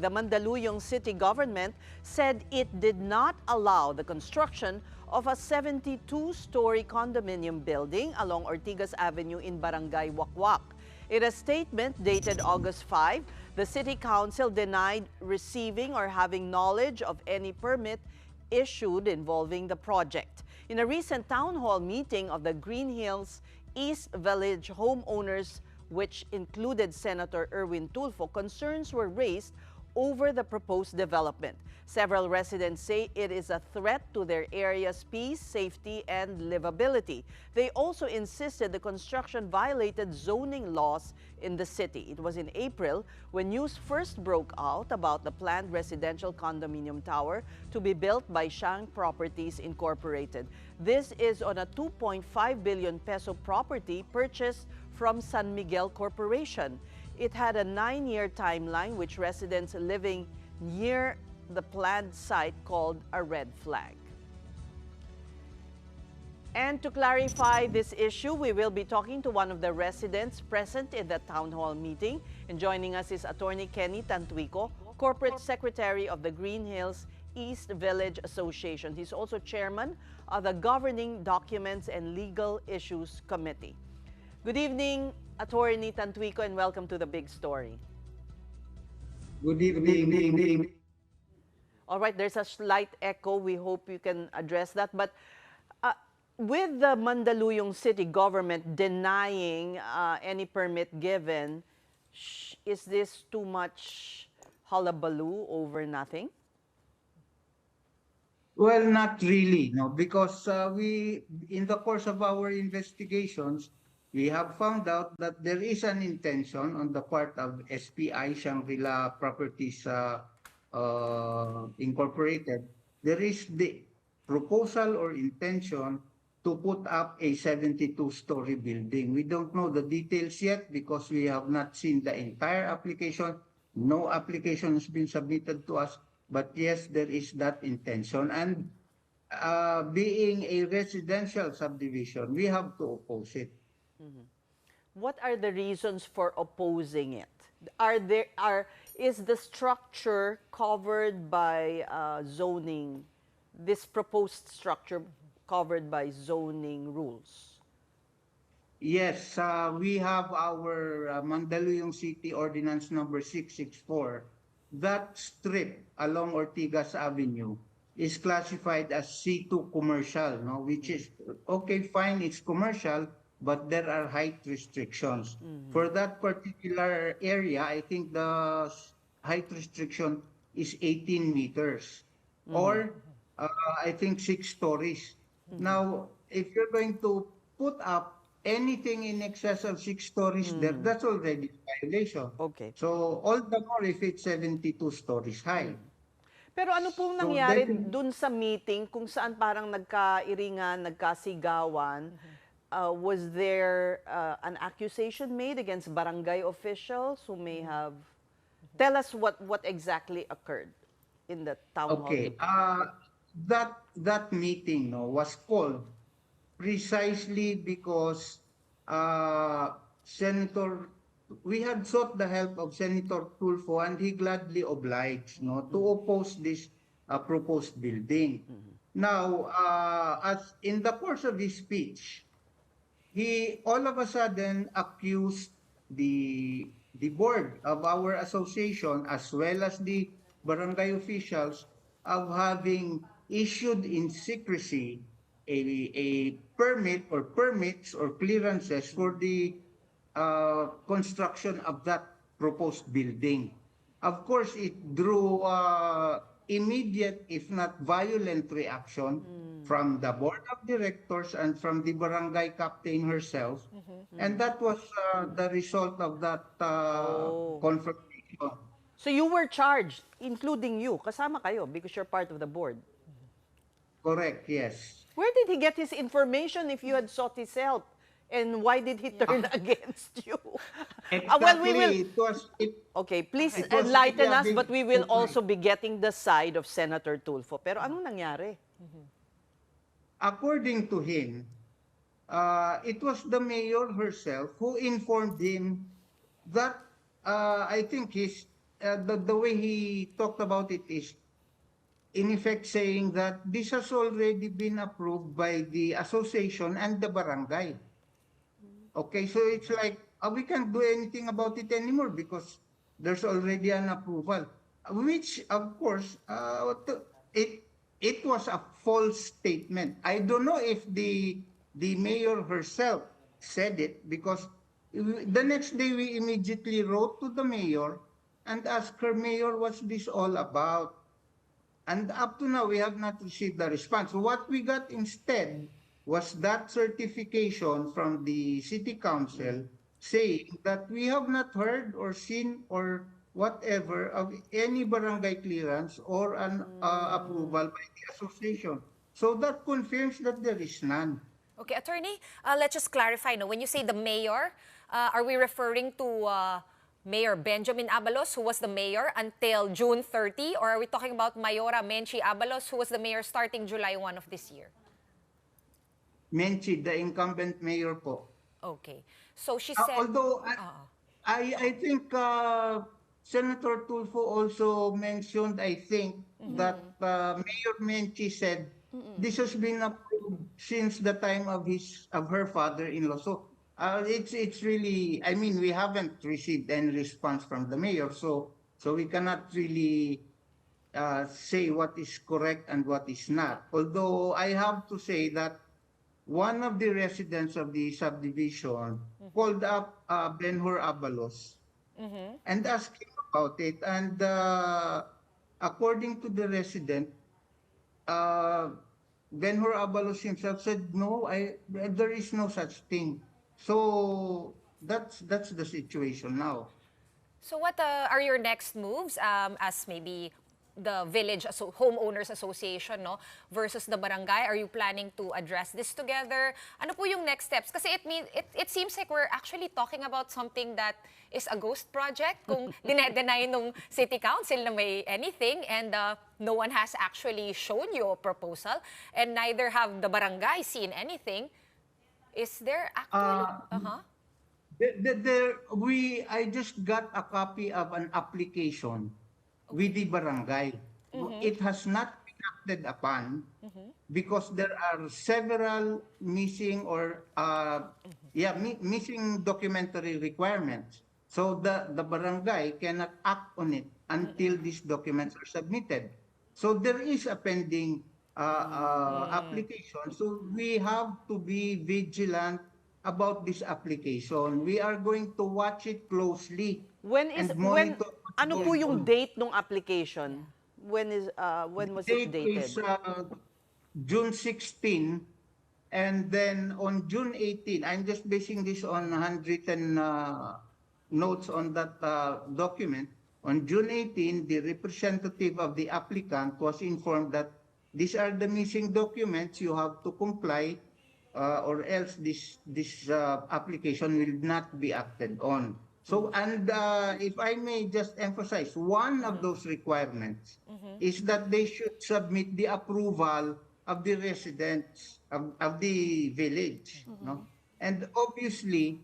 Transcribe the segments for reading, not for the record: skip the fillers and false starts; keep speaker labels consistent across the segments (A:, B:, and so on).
A: The Mandaluyong city government said it did not allow the construction of a 72-story condominium building along Ortigas Avenue in Barangay Wakwak. In a statement dated August 5, the City Council denied receiving or having knowledge of any permit issued involving the project. In a recent town hall meeting of the Green Hills East Village homeowners, which included Senator Erwin Tulfo, concerns were raised over the proposed development. Several residents say it is a threat to their area's peace, safety, and livability. They also insisted the construction violated zoning laws in the city. It was in April when news first broke out about the planned residential condominium tower to be built by Shang Properties Incorporated. This is on a 2.5 billion peso property purchased from San Miguel Corporation. It had a 9-year timeline, which residents living near the planned site called a red flag. And to clarify this issue, we will be talking to one of the residents present in the town hall meeting. And joining us is Attorney Kenny Tantuico, Corporate Secretary of the Green Hills East Village Association. He's also chairman of the Governing Documents and Legal Issues Committee. Good evening, Attorney Tantuico, and welcome to The Big Story.
B: Good evening.
A: All right, there's a slight echo. We hope you can address that. But with the Mandaluyong city government denying any permit given, is this too much hullabaloo over nothing?
B: Well, not really, no, because in the course of our investigations, we have found out that there is an intention on the part of SPI, Shangri-La Properties Incorporated. There is the proposal or intention to put up a 72-story building. We don't know the details yet because we have not seen the entire application. No application has been submitted to us. But yes, there is that intention. And being a residential subdivision, we have to oppose it.
A: Mm-hmm. What are the reasons for opposing it? Is the structure covered by zoning, this proposed structure covered by zoning rules?
B: Yes, we have our Mandaluyong City Ordinance number 664. That strip along Ortigas Avenue is classified as C2 commercial, no? Which is, okay, fine, it's commercial, but there are height restrictions. For that particular area, I think the height restriction is 18 meters or I think 6 stories. Now, if you're going to put up anything in excess of 6 stories there, that's already a violation.
A: Okay.
B: So, all the more if it's 72 stories high.
A: Pero ano pong nangyari dun sa meeting kung saan parang nagkairingan, nagkasigawan? Was there an accusation made against barangay officials who may have... Tell us what exactly occurred in the town hall.
B: Okay. That meeting was called precisely because we had sought the help of Senator Tulfo and he gladly obliged to oppose this proposed building. Now, as in the course of his speech, he all of a sudden accused the board of our association as well as the barangay officials of having issued in secrecy a permit or permits or clearances for the construction of that proposed building. Of course, it drew immediate, if not violent, reaction from the board of directors and from the barangay captain herself. And that was the result of that confrontation.
A: So you were charged, including you, kasama kayo because you're part of the board.
B: Correct, yes.
A: Where did he get his information if you had sought his help? And why did he turn against you? Okay, please enlighten us, but we will also be getting the side of Senator Tulfo. Pero anong nangyari?
B: According to him, it was the mayor herself who informed him that I think his the way he talked about it is, in effect, saying that this has already been approved by the association and the barangay. Okay, so it's like we can't do anything about it anymore because there's already an approval, which of course it it was a false statement. I don't know if the mayor herself said it because the next day we immediately wrote to the mayor and asked her, Mayor, what's this all about? And up to now, we have not received the response. So what we got instead was that certification from the city council saying that we have not heard or seen or whatever of any barangay clearance or an approval by the association. So that confirms that there is none.
C: Okay, attorney, let's just clarify. No, when you say the mayor, are we referring to Mayor Benjamin Abalos, who was the mayor until June 30, or are we talking about Mayora Menchi Abalos, who was the mayor starting July 1 of this year?
B: Menchi, the incumbent mayor po.
C: Okay, so she said.
B: Although I think Senator Tulfo also mentioned, I think, that Mayor Menchi said this has been approved since the time of her father-in-law. So it's really, I mean, we haven't received any response from the mayor, so we cannot really say what is correct and what is not. Although I have to say that one of the residents of the subdivision called up Ben-Hur Abalos and asked him about it. And according to the resident, Ben-Hur Abalos himself said, no, there is no such thing. So that's the situation now.
C: So what are your next moves as maybe the village homeowners association, no, versus the barangay? Are you planning to address this together? Ano po yung next steps? Kasi it seems like we're actually talking about something that is a ghost project kung dinedeny nung city council na may anything, and no one has actually shown you a proposal, and neither have the barangay seen anything. Is there actually
B: I just got a copy of an application with the barangay. It has not been acted upon because there are several missing or missing documentary requirements. So the barangay cannot act on it until these documents are submitted. So there is a pending application. So we have to be vigilant about this application. We are going to watch it closely.
A: Ano po yung date ng application? When was it dated?
B: Date is June 16, and then on June 18, I'm just basing this on handwritten notes on that document. On June 18, the representative of the applicant was informed that these are the missing documents, you have to comply, or else this application will not be acted on. So, and if I may just emphasize, one of those requirements is that they should submit the approval of the residents of the village. No? And obviously,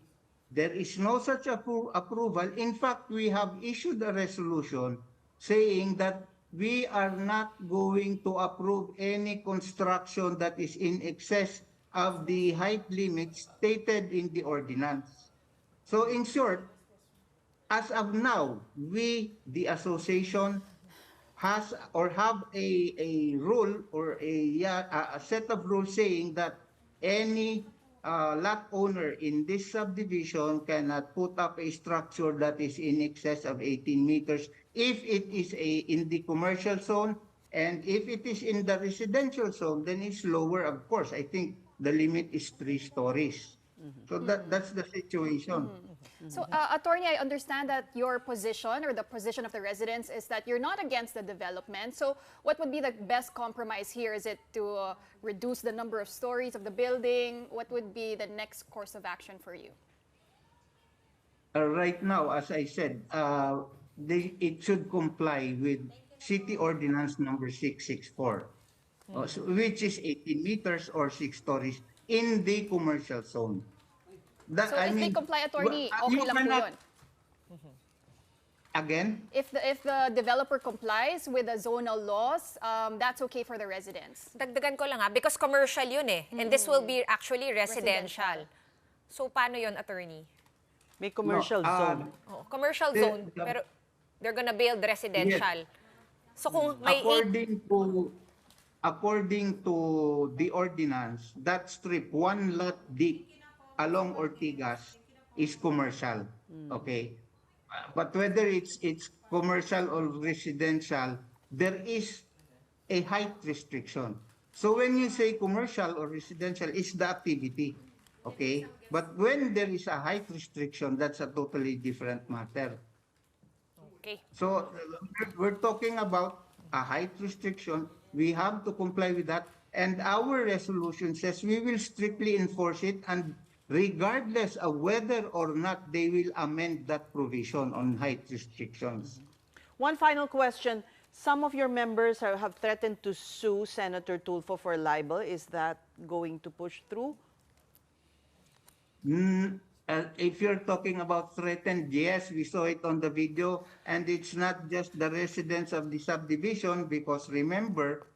B: there is no such approval. In fact, we have issued a resolution saying that we are not going to approve any construction that is in excess of the height limits stated in the ordinance. So in short, as of now, we, the association, have a rule or a set of rules saying that any lot owner in this subdivision cannot put up a structure that is in excess of 18 meters if it is in the commercial zone, and if it is in the residential zone, then it's lower, of course. I think the limit is 3 stories. So that's the situation.
D: So, Attorney, I understand that your position or the position of the residents is that you're not against the development. So what would be the best compromise here? Is it to reduce the number of stories of the building? What would be the next course of action for you?
B: Right now, as I said, it should comply with City Ordinance number 664, which is 18 meters or 6 stories in the commercial zone.
D: So if they comply, Attorney, okay lang po yun?
B: Again?
D: If the developer complies with the zonal laws, that's okay for the residents.
C: Dagdagan ko lang because commercial yun eh. And this will be actually residential. So paano yun, attorney?
A: May commercial
B: No,
A: zone.
C: Oh, commercial
B: The-
C: zone, pero they're gonna build residential. So kung may
B: according to the ordinance, that strip, one lot deep along Ortigas is commercial. Okay? But whether it's commercial or residential, there is a height restriction. So when you say commercial or residential, it's the activity. Okay? But when there is a height restriction, that's a totally different matter.
C: Okay.
B: So we're talking about a height restriction. We have to comply with that. And our resolution says we will strictly enforce it, and regardless of whether or not they will amend that provision on height restrictions.
A: One final question. Some of your members have threatened to sue Senator Tulfo for libel. Is that going to push through?
B: If you're talking about threatened, yes, we saw it on the video. And it's not just the residents of the subdivision, because remember,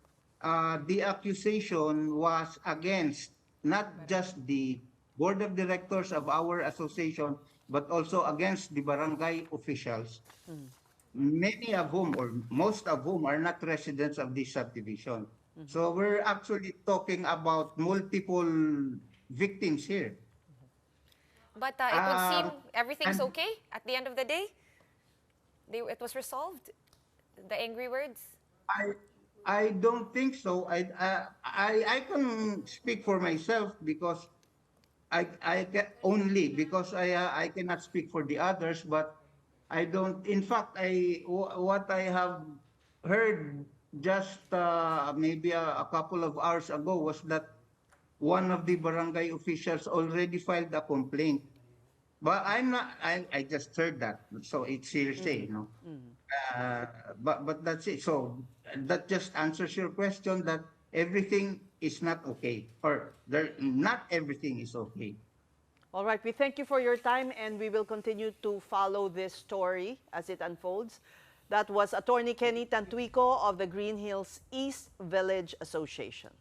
B: the accusation was against not just the board of directors of our association, but also against the barangay officials, many of whom, or most of whom, are not residents of this subdivision. So we're actually talking about multiple victims here.
C: But it would seem everything's
B: and-
C: okay at the end of the day. It was resolved. The angry words.
B: I don't think so. I can speak for myself, because I can only because I cannot speak for the others, but I don't. In fact, what I have heard just maybe a couple of hours ago was that one of the barangay officials already filed a complaint. But I'm not. I just heard that, so it's hearsay, you know. But that's it. So that just answers your question that everything is not okay, or not everything is okay.
A: All right, we thank you for your time, and we will continue to follow this story as it unfolds. That was Attorney Kenny Tantuico of the Green Hills East Village Association.